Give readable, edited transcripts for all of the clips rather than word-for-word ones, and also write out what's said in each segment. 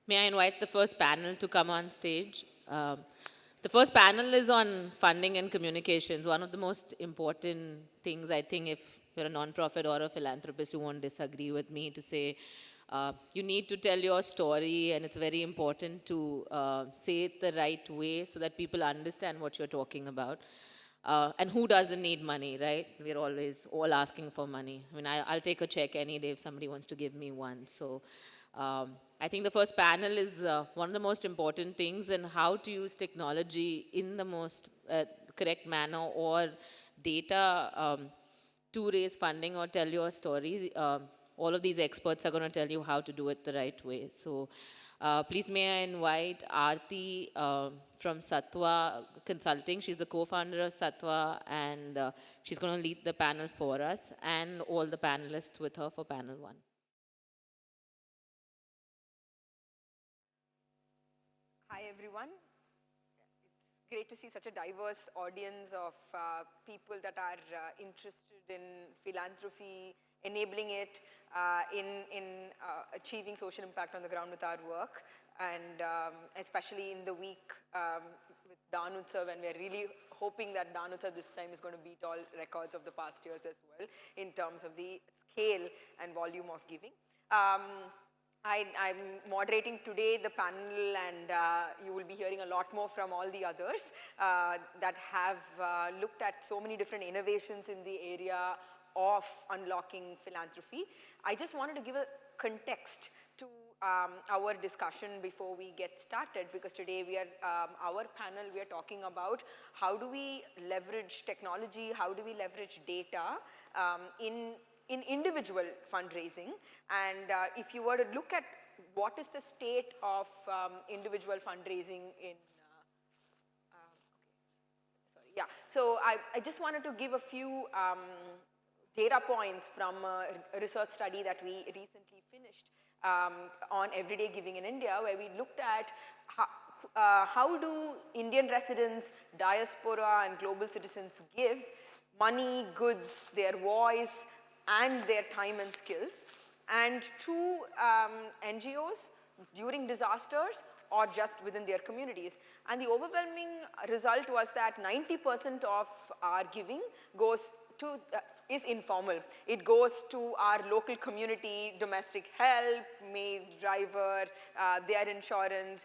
May I invite the first panel to come on stage? The first panel is on funding and communications. One of the most important things, I think, if you're a non-profit or a philanthropist, you won't disagree with me to say, you need to tell your story, and it's very important to say it the right way so that people understand what you're talking about. And who doesn't need money, right? We're always all asking for money. I mean, I'll take a check any day if somebody wants to give me one. So I think the first panel is one of the most important things, and how to use technology in the most correct manner, or data to raise funding or tell your story. All of these experts are going to tell you how to do it the right way. So please may I invite Aarti from Sattva Consulting. She's the co-founder of Sattva, and she's going to lead the panel for us, and all the panelists with her for panel 1. Hi, everyone. It's great to see such a diverse audience of people that are interested in philanthropy, enabling it, in achieving social impact on the ground with our work, and especially in the week with Danutsav, and we're really hoping that Danutsav this time is going to beat all records of the past years as well in terms of the scale and volume of giving. I'm moderating today the panel, and you will be hearing a lot more from all the others that have looked at so many different innovations in the area of unlocking philanthropy. I just wanted to give a context to our discussion before we get started, because today we are, our panel, we are talking about how do we leverage technology, how do we leverage data in individual fundraising. And if you were to look at what is the state of individual fundraising in, so I just wanted to give a few data points from a research study that we recently finished on everyday giving in India, where we looked at how do Indian residents, diaspora, and global citizens give money, goods, their voice, and their time and skills, and to NGOs during disasters or just within their communities. And the overwhelming result was that 90% of our giving goes to, is informal. It goes to our local community, domestic help, maid driver, their insurance,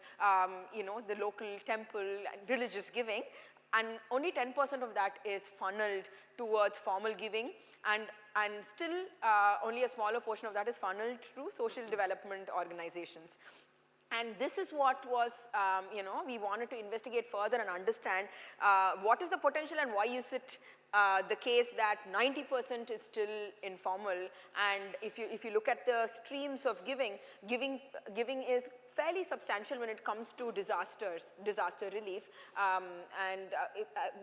you know, the local temple, and religious giving. And only 10% of that is funneled towards formal giving, and still only a smaller portion of that is funneled through social development organizations. And this is what was, you know, we wanted to investigate further and understand what is the potential, and why is it the case that 90% is still informal. And if you look at the streams of giving is fairly substantial when it comes to disaster relief.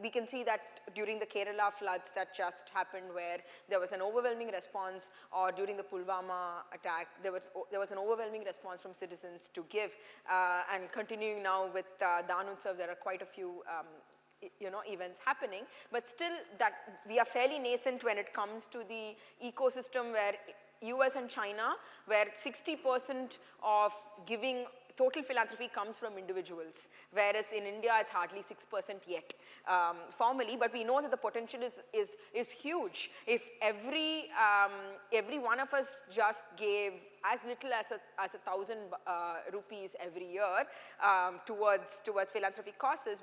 We can see that during the Kerala floods that just happened, where there was an overwhelming response, or during the Pulwama attack, there was an overwhelming response from citizens to give. And continuing now with Danutsav, there are quite a few you know, events happening, but still that we are fairly nascent when it comes to the ecosystem, where US and China, where 60% of giving, total philanthropy, comes from individuals, whereas in India it's hardly 6% yet formally. But we know that the potential is huge. If every one of us just gave as little as 1,000 rupees every year towards philanthropic causes,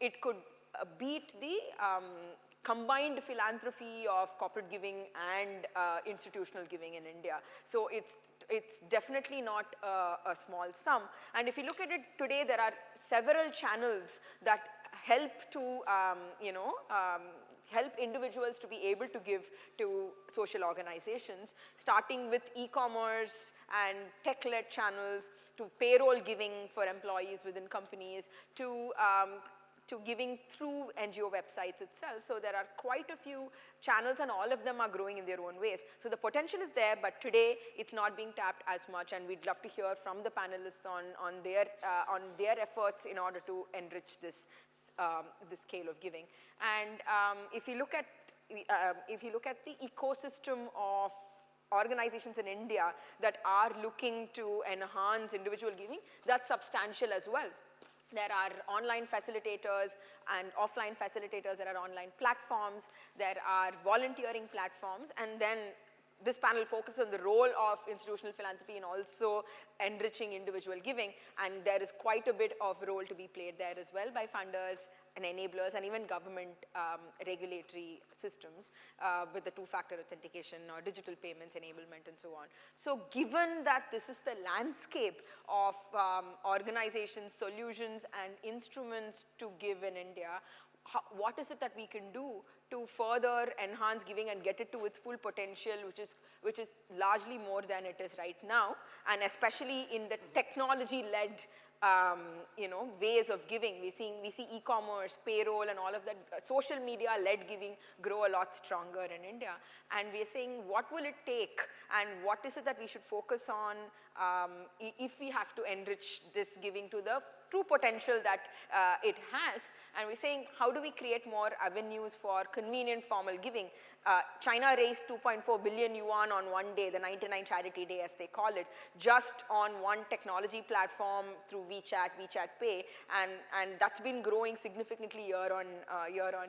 it could beat the combined philanthropy of corporate giving and institutional giving in India. So it's definitely not a small sum. And if you look at it today, there are several channels that help to, you know, help individuals to be able to give to social organizations, starting with e-commerce and tech-led channels, to payroll giving for employees within companies, to giving through NGO websites itself. So there are quite a few channels, and all of them are growing in their own ways. So the potential is there, but today it's not being tapped as much, and we'd love to hear from the panelists on their efforts in order to enrich this scale of giving. And if you look at the ecosystem of organizations in India that are looking to enhance individual giving, that's substantial as well. There are online facilitators and offline facilitators, there are online platforms, there are volunteering platforms, and then this panel focuses on the role of institutional philanthropy in also enriching individual giving, and there is quite a bit of role to be played there as well by funders and enablers and even government regulatory systems with the two-factor authentication or digital payments enablement and so on. So given that this is the landscape of organizations, solutions and instruments to give in India, what is it that we can do to further enhance giving and get it to its full potential, which is largely more than it is right now, and especially in the technology-led ways of giving. We see e-commerce, payroll, and all of that. Social media-led giving grow a lot stronger in India. And we're saying, what will it take, and what is it that we should focus on if we have to enrich this giving to the true potential that it has? And we're saying, how do we create more avenues for convenient formal giving? China raised 2.4 billion yuan on one day, the 99 charity day as they call it, just on one technology platform through WeChat Pay, and that's been growing significantly year on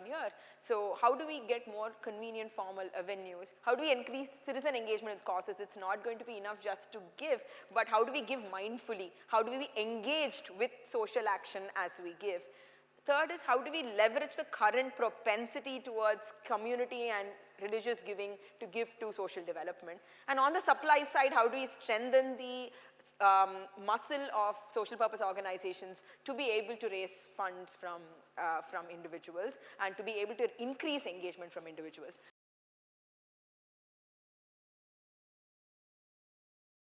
year. So how do we get more convenient formal avenues? How do we increase citizen engagement with causes? It's not going to be enough just to give, but how do we give mindfully? How do we be engaged with social action as we give? Third is, how do we leverage the current propensity towards community and religious giving to give to social development? And on the supply side, how do we strengthen the muscle of social purpose organizations to be able to raise funds from individuals and to be able to increase engagement from individuals?